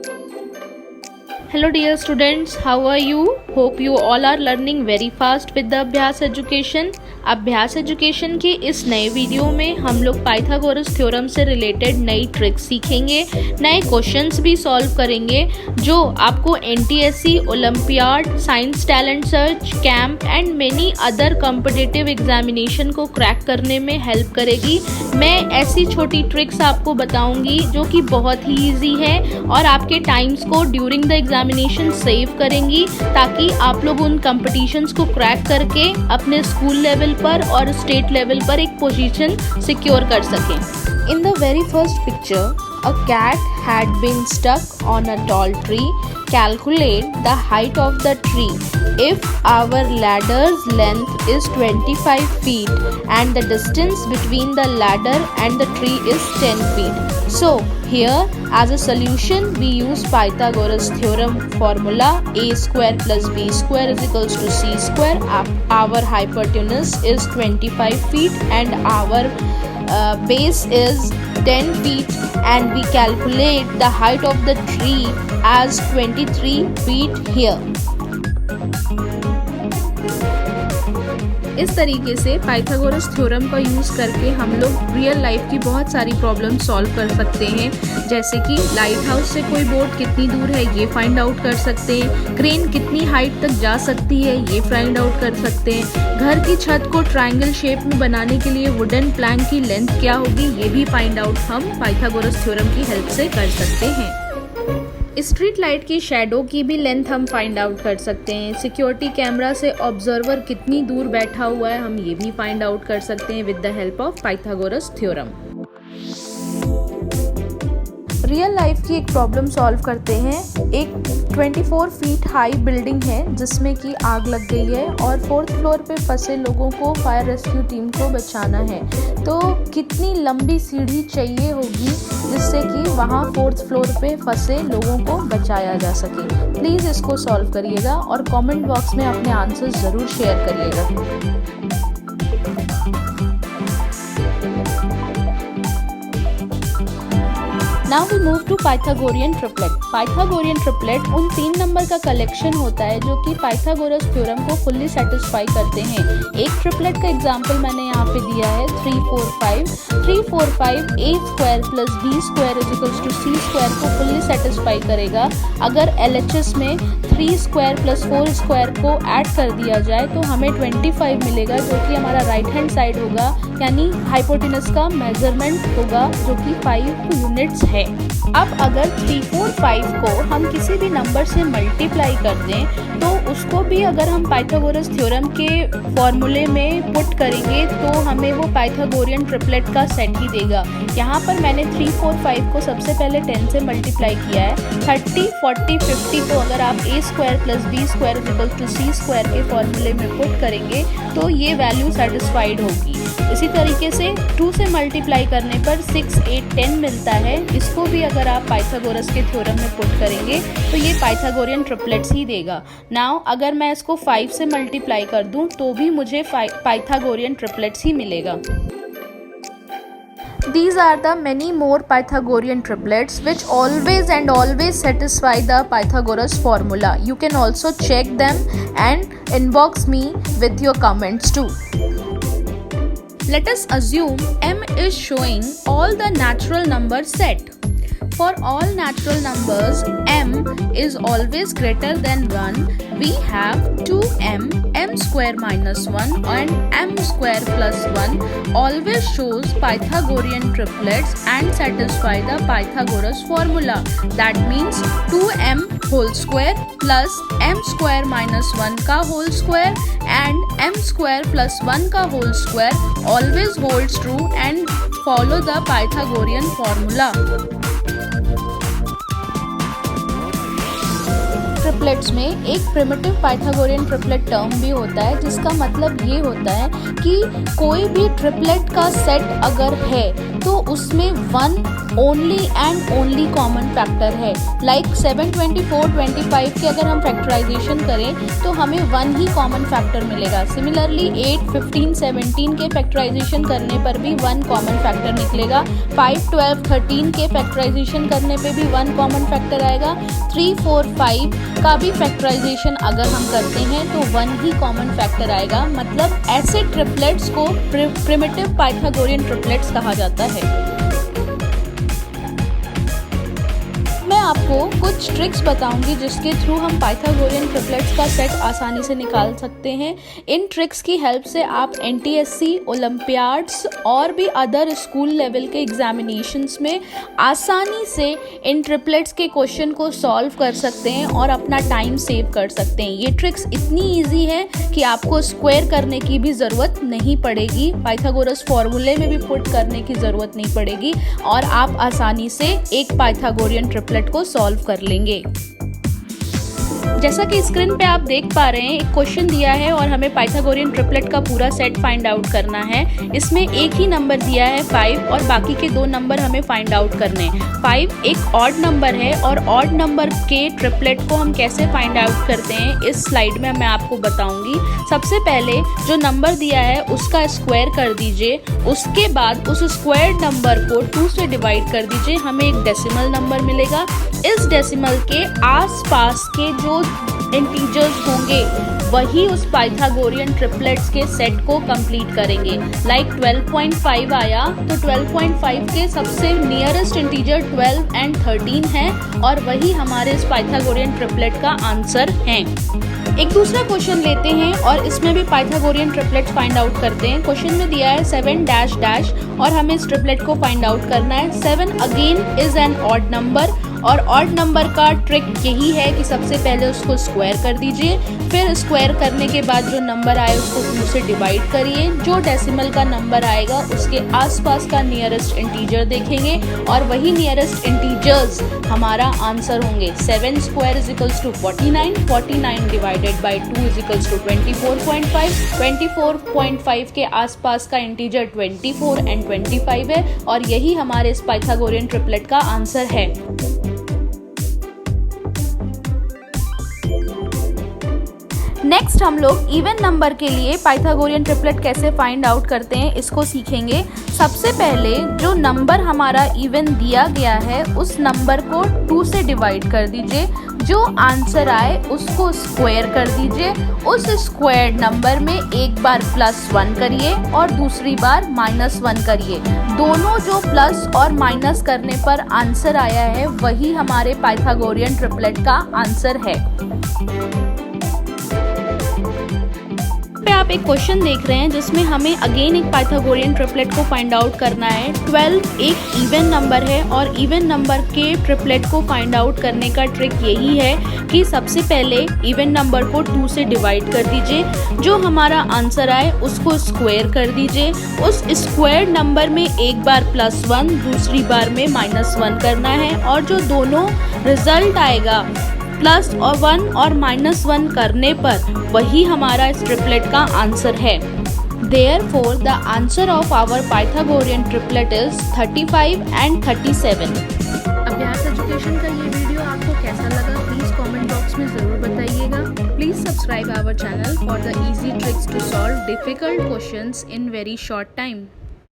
Hello dear students, how are you? Hope you all are learning very fast with the अभ्यास education. अभ्यास education के इस नए video में हम लोग पाइथागोरस थ्योरम से रिलेटेड नई ट्रिक्स सीखेंगे, नए क्वेश्चंस भी सॉल्व करेंगे जो आपको NTSC, olympiad, science talent search, camp and many other competitive examination को क्रैक करने में हेल्प करेगी। मैं ऐसी छोटी ट्रिक्स आपको बताऊंगी जो कि बहुत ही ईजी है और आपके टाइम्स को ड्यूरिंग द एग्जामिनेशन सेव करेंगी, ताकि आप लोग उन कॉम्पिटिशन्स को क्रैक करके अपने स्कूल लेवल पर और स्टेट लेवल पर एक पोजीशन सिक्योर कर सकें। In the very first picture, a cat had been stuck on a tall tree. Calculate the height of the tree. If our ladder's length is 25 feet and the distance between the ladder and the tree is 10 feet. So here as a solution we use Pythagoras theorem formula: a square plus b square is equals to c square. Our hypotenuse is 25 feet and our base is 10 feet, and we calculate the height of the tree as 23 feet here. इस तरीके से Pythagoras theorem का use करके हम लोग real life की बहुत सारी प्रॉब्लम सॉल्व कर सकते हैं, जैसे कि लाइट हाउस से कोई बोट कितनी दूर है ये फाइंड आउट कर सकते हैं, क्रेन कितनी हाइट तक जा सकती है ये फाइंड आउट कर सकते हैं, घर की छत को ट्रायंगल शेप में बनाने के लिए वुडन प्लैंक की लेंथ क्या होगी ये भी फाइंड आउट हम पाइथागोरस थ्योरम की हेल्प से कर सकते हैं। स्ट्रीट लाइट की शैडो की भी लेंथ हम फाइंड आउट कर सकते हैं। सिक्योरिटी कैमरा से ऑब्जर्वर कितनी दूर बैठा हुआ है हम ये भी फाइंड आउट कर सकते हैं with the help of Pythagoras theorem. Real life की एक प्रॉब्लम सॉल्व करते हैं। एक 24 फीट हाई बिल्डिंग है जिसमें कि आग लग गई है और 4th फ्लोर पे फंसे लोगों को फायर रेस्क्यू टीम को बचाना है। तो कितनी लंबी सीढ़ी चाहिए होगी जिससे कि वहाँ 4th फ्लोर पे फंसे लोगों को बचाया जा सके। प्लीज़ इसको सॉल्व करिएगा और कमेंट बॉक्स में अपने आंसर्स ज़रूर शेयर करिएगा। Now we move to Pythagorean triplet. Pythagorean triplet उन 3 नंबर का कलेक्शन होता है जो कि पाइथागोरस थ्योरम को फुल्ली सेटिस्फाई करते हैं। एक ट्रिपलेट का एग्जांपल मैंने यहाँ पे दिया है 3 4 5। 3 4 5 a square plus b square is equals to c square को फुल्ली सेटिस्फाई करेगा। अगर LHS में 3 स्क्वायर प्लस 4 स्क्वायर को ऐड कर दिया जाए तो हमें 25 मिलेगा, जो कि हमारा राइट हैंड साइड होगा, यानी हाइपोटेनस का मेजरमेंट होगा जो कि 5 यूनिट्स है। अब अगर 3 4 5 को हम किसी भी नंबर से मल्टीप्लाई कर दें तो उसको भी अगर हम पाइथागोरस थ्योरम के फॉर्मूले में पुट करेंगे तो हमें वो पाइथागोरियन ट्रिपलेट का सेट ही देगा। यहाँ पर मैंने 3 4 5 को सबसे पहले 10 से मल्टीप्लाई किया है। 30 40 50 को अगर आप a square plus b square equals to c square के फॉर्मूले में पुट करेंगे तो ये वैल्यू सेटिस्फाइड होगी। इसी तरीके से 2 से मल्टीप्लाई करने पर 6 8 10 मिलता है। इसको भी अगर आप पाइथागोरस के थ्योरम में पुट करेंगे तो ये पाइथागोरियन ट्रिपलेट्स ही देगा। नाउ अगर मैं इसको 5 से मल्टीप्लाई कर दूं तो भी मुझे पाइथागोरियन ट्रिपलेट्स ही मिलेगा। These are the many more Pythagorean triplets which always satisfy the Pythagoras formula. You can also check them and inbox me with your comments too. Let us assume m is showing all the natural number set. For all natural numbers m is always greater than 1. We have 2m, m square minus 1 and m square plus 1 always shows Pythagorean triplets and satisfy the Pythagoras formula. That means 2m whole square plus m square minus 1 का whole square and m square plus 1 का whole square always holds true and follow the Pythagorean formula. Triplets में एक primitive Pythagorean triplet term भी होता है, जिसका मतलब ये होता है कि कोई भी ट्रिपलेट का सेट अगर है तो उसमें 1 only and only common factor है। लाइक 7, 24, 25 के अगर हम फैक्टराइजेशन करें तो हमें 1 ही कॉमन फैक्टर मिलेगा। सिमिलरली 8, 15, 17 के फैक्टराइजेशन करने पर भी 1 कॉमन फैक्टर निकलेगा। 5, 12, 13 के फैक्टराइजेशन करने पे भी 1 कॉमन फैक्टर आएगा। 3, 4, 5 का भी फैक्टराइजेशन अगर हम करते हैं तो 1 ही कॉमन फैक्टर आएगा। मतलब ऐसे ट्रिपलेट्स को प्रिमिटिव पाइथागोरियन ट्रिपलेट्स कहा जाता है। मैं आपको कुछ ट्रिक्स बताऊंगी जिसके थ्रू हम पाइथागोरियन ट्रिपलेट्स का सेट आसानी से निकाल सकते हैं। इन ट्रिक्स की हेल्प से आप NTSC, ओलंपियाड्स और भी अदर स्कूल लेवल के एग्जामिनेशंस में आसानी से इन ट्रिपलेट्स के क्वेश्चन को सॉल्व कर सकते हैं और अपना टाइम सेव कर सकते हैं। ये ट्रिक्स इतनी ईजी है कि आपको स्क्वायर करने की भी ज़रूरत नहीं पड़ेगी, पाइथागोरस फॉर्मूले में भी पुट करने की ज़रूरत नहीं पड़ेगी और आप आसानी से एक पाइथागोरियन ट्रिपलेट को सॉल्व कर लेंगे। जैसा कि स्क्रीन पे आप देख पा रहे हैं, एक क्वेश्चन दिया है और हमें पाइथागोरियन ट्रिपलेट का पूरा सेट फाइंड आउट करना है। इसमें एक ही नंबर दिया है 5 और बाकी के 2 नंबर हमें फाइंड आउट करने हैं। 5 एक ऑड नंबर है और ऑड नंबर के ट्रिपलेट को हम कैसे फाइंड आउट करते हैं इस स्लाइड में मैं आपको बताऊंगी। सबसे पहले जो नंबर दिया है उसका स्क्वायर कर दीजिए, उसके बाद उस स्क्वायर नंबर को 2 से डिवाइड कर दीजिए, हमें एक डेसिमल नंबर मिलेगा। इस डेसिमल के आसपास के जो इंटीजर्स होंगे वही उस पाइथागोरियन ट्रिपलेट्स के सेट को कंप्लीट करेंगे। लाइक 12.5 आया तो 12.5 के सबसे नियरेस्ट इंटीजर 12 एंड 13 है और वही हमारे इस पाइथागोरियन ट्रिपलेट का आंसर है। एक दूसरा क्वेश्चन लेते हैं और इसमें भी पाइथागोरियन ट्रिपलेट्स फाइंड आउट करते हैं। क्वेश्चन में दिया है 7 डैश डैश और हमें इस ट्रिपलेट को फाइंड आउट करना है। 7 again is an odd number और ऑड नंबर का ट्रिक यही है कि सबसे पहले उसको स्क्वायर कर दीजिए, फिर स्क्वायर करने के बाद जो नंबर आए उसको 2 से डिवाइड करिए, जो डेसिमल का नंबर आएगा उसके आसपास का नियरेस्ट इंटीजर देखेंगे और वही नियरेस्ट इंटीजर्स हमारा आंसर होंगे। 7 square is equals to 49, 49 divided by 2 is equals to 24.5, 24.5 के आसपास का इंटीजर 24 एंड 25 है और यही हमारे इस पाइथागोरियन ट्रिपलेट का आंसर है। नेक्स्ट हम लोग इवन नंबर के लिए पाइथागोरियन ट्रिपलेट कैसे फाइंड आउट करते हैं इसको सीखेंगे। सबसे पहले जो नंबर हमारा इवन दिया गया है उस नंबर को 2 से डिवाइड कर दीजिए, जो आंसर आए उसको स्क्वायर कर दीजिए। उस स्क्वायर नंबर में एक बार +1 करिए और दूसरी बार -1 करिए। दोनों जो प्लस और माइनस करने पर आंसर आया है वही हमारे पाइथागोरियन ट्रिपलेट का आंसर है। आप एक क्वेश्चन देख रहे हैं जिसमें हमें अगेन एक पाइथागोरियन ट्रिपलेट को फाइंड आउट करना है। 12 एक इवन नंबर है और इवन नंबर के ट्रिपलेट को फाइंड आउट करने का ट्रिक यही है कि सबसे पहले इवन नंबर को 2 से डिवाइड कर दीजिए, जो हमारा आंसर आए उसको स्क्वायर कर दीजिए। उस स्क्वायर नंबर में एक बार +1 दूसरी बार में -1 करना है और जो दोनों रिजल्ट आएगा +1 और -1 करने पर वही हमारा इस ट्रिपलेट का आंसर है। Therefore, the answer of our Pythagorean triplet is 35 and 37. अभ्यास एजुकेशन का ये वीडियो आपको कैसा लगा प्लीज कमेंट बॉक्स में जरूर बताइएगा। Please subscribe our channel for the easy tricks to solve difficult questions in very short time.